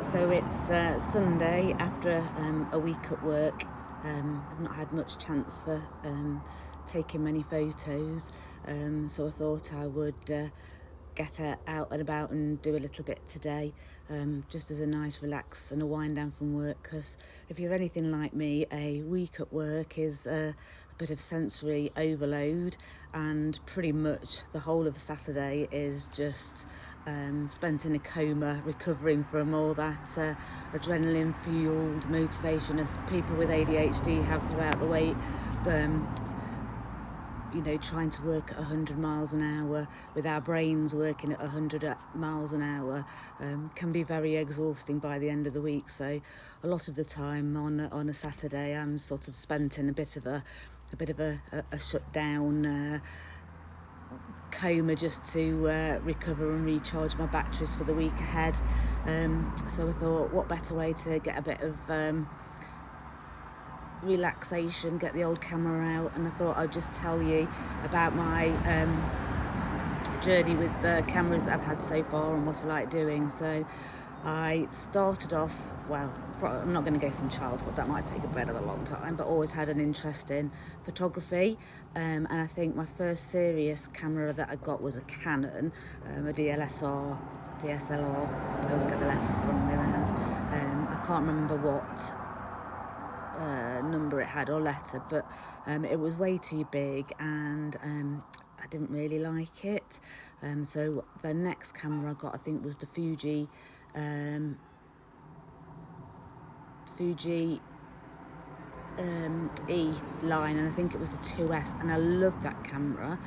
So it's Sunday after a week at work. I've not had much chance for taking many photos, so I thought I would get out and about and do a little bit today, just as a nice relax and a wind down from work. Because if you're anything like me, a week at work is a bit of sensory overload, and pretty much the whole of Saturday is just spent in a coma recovering from all that adrenaline fueled motivation as people with ADHD have throughout the week. um, Trying to work at 100 miles an hour with our brains working at 100 miles an hour can be very exhausting by the end of the week. So a lot of the time on a Saturday I'm sort of spent in a bit of a shutdown coma, just to recover and recharge my batteries for the week ahead. So I thought, what better way to get a bit of relaxation, get the old camera out, and I thought I'd just tell you about my journey with the cameras that I've had so far and what I like doing. So I started off, I'm not going to go from childhood, that might take a bit of a long time, but always had an interest in photography. And I think my first serious camera that I got was a Canon, a DSLR. I always get the letters the wrong way around. I can't remember what number it had or letter, but it was way too big, and I didn't really like it. So the next camera I got, I think, was the Fuji E line, and I think it was the 2S, and I loved that camera,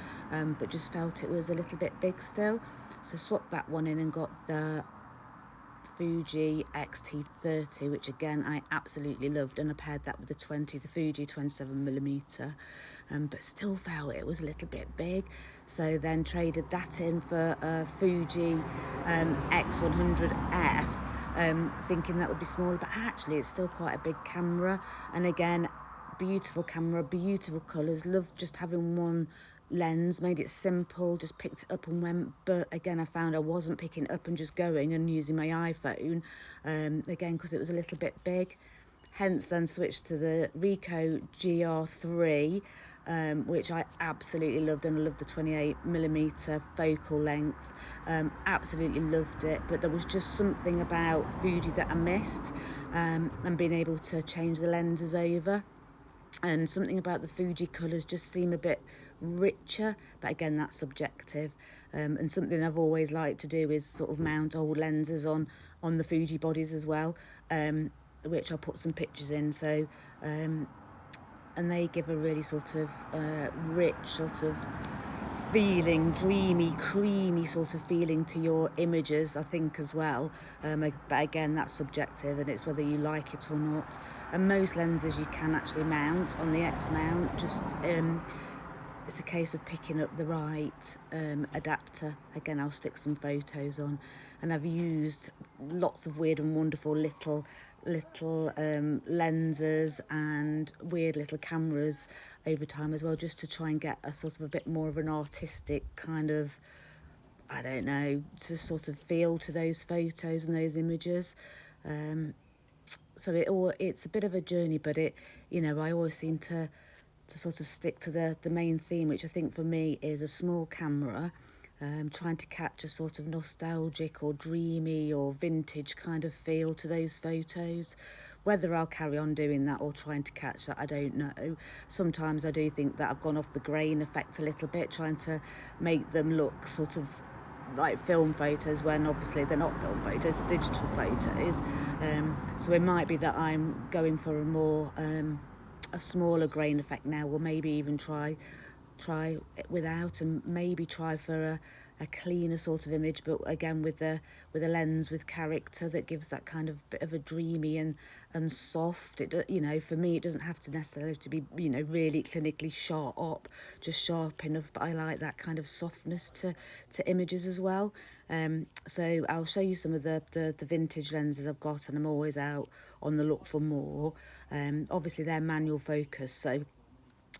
but just felt it was a little bit big still. So swapped that one in and got the Fuji XT30, which again I absolutely loved, and I paired that with the Fuji 27mm, but still felt it was a little bit big. So then traded that in for a Fuji X100F, thinking that would be smaller, but actually it's still quite a big camera. And again, beautiful camera, beautiful colours, loved just having one lens, made it simple, just picked it up and went. But again, I found I wasn't picking it up and just going and using my iPhone, again because it was a little bit big. Hence then switched to the Ricoh GR3, which I absolutely loved, and I loved the 28mm focal length. Absolutely loved it, but there was just something about Fuji that I missed, and being able to change the lenses over, and something about the Fuji colours just seem a bit richer, but again that's subjective. And something I've always liked to do is sort of mount old lenses on the Fuji bodies as well, which I'll put some pictures in. So and they give a really sort of rich sort of feeling, dreamy, creamy sort of feeling to your images, I think, as well. But again, that's subjective, and it's whether you like it or not. And most lenses you can actually mount on the X mount, just it's a case of picking up the right adapter. Again, I'll stick some photos on, and I've used lots of weird and wonderful little lenses and weird little cameras over time as well, just to try and get a sort of a bit more of an artistic kind of, I don't know, to sort of feel to those photos and those images. So it's a bit of a journey, but I always seem to sort of stick to the main theme, which I think for me is a small camera, trying to catch a sort of nostalgic or dreamy or vintage kind of feel to those photos. Whether I'll carry on doing that or trying to catch that, I don't know. Sometimes I do think that I've gone off the grain effect a little bit, trying to make them look sort of like film photos, when obviously they're not film photos, they're digital photos. So it might be that I'm going for a smaller grain effect now, or maybe even try it without, and maybe try for a cleaner sort of image, but again with a lens with character that gives that kind of bit of a dreamy and soft. For me, it doesn't have to necessarily to be really clinically sharp, just sharp enough, but I like that kind of softness to images as well. So I'll show you some of the vintage lenses I've got, and I'm always out on the look for more. Obviously they're manual focus, so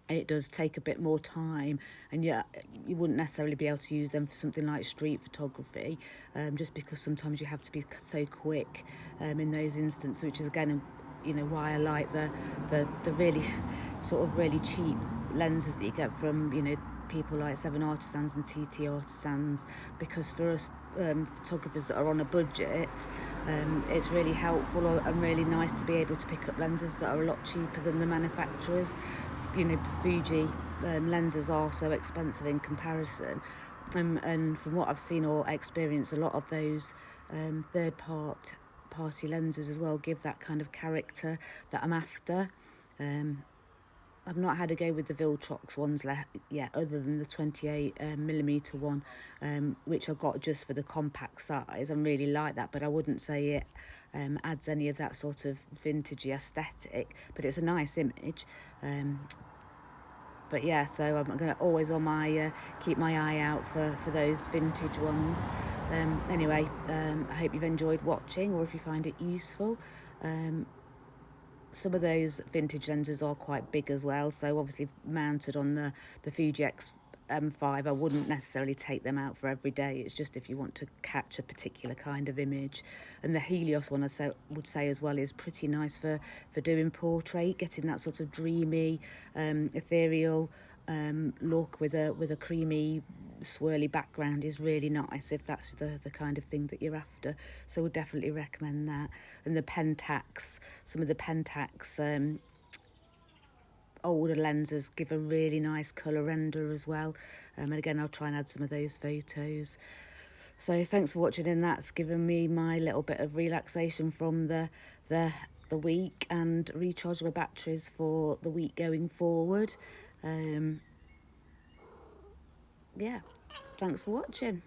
it does take a bit more time, and yeah, you wouldn't necessarily be able to use them for something like street photography, just because sometimes you have to be so quick in those instances, which is again, why I like the really sort of really cheap lenses that you get from people like Seven Artisans and TT Artisans, because for us photographers that are on a budget, it's really helpful and really nice to be able to pick up lenses that are a lot cheaper than the manufacturers. Fuji lenses are so expensive in comparison, and from what I've seen or experienced, a lot of those third party lenses as well give that kind of character that I'm after. I've not had a go with the Viltrox ones yet, other than the 28mm one, which I got just for the compact size. I really like that, but I wouldn't say it adds any of that sort of vintagey aesthetic, but it's a nice image. But yeah, so I'm going to always keep my eye out for those vintage ones. Anyway, I hope you've enjoyed watching, or if you find it useful. Some of those vintage lenses are quite big as well, so obviously mounted on the Fuji XM5, I wouldn't necessarily take them out for every day. It's just if you want to catch a particular kind of image. And the Helios one, I would say as well, is pretty nice for doing portrait, getting that sort of dreamy, ethereal look with a creamy swirly background is really nice if that's the kind of thing that you're after. So would definitely recommend that. And the Pentax, some of the Pentax older lenses give a really nice colour render as well. And again, I'll try and add some of those photos. So thanks for watching, and that's given me my little bit of relaxation from the week, and recharge my batteries for the week going forward. Yeah, thanks for watching.